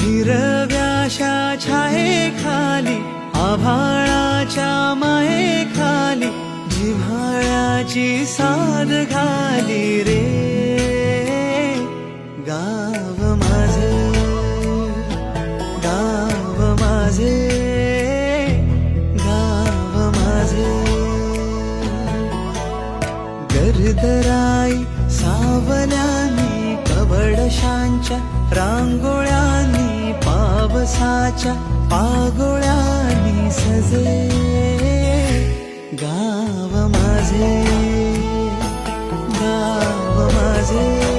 हिरव्याशा छायेखाली आभाळाच्या मायेखाली जिव्हाळ्याची साद घाली रे गाव माझे, गाव माझे, गाव माझे. गर्दराई सावल्यानी कवडशांच्या रांगोळ्यांनी पावसाच्या पागोळ्यांनी सजे गाव माझे, गाव माझे.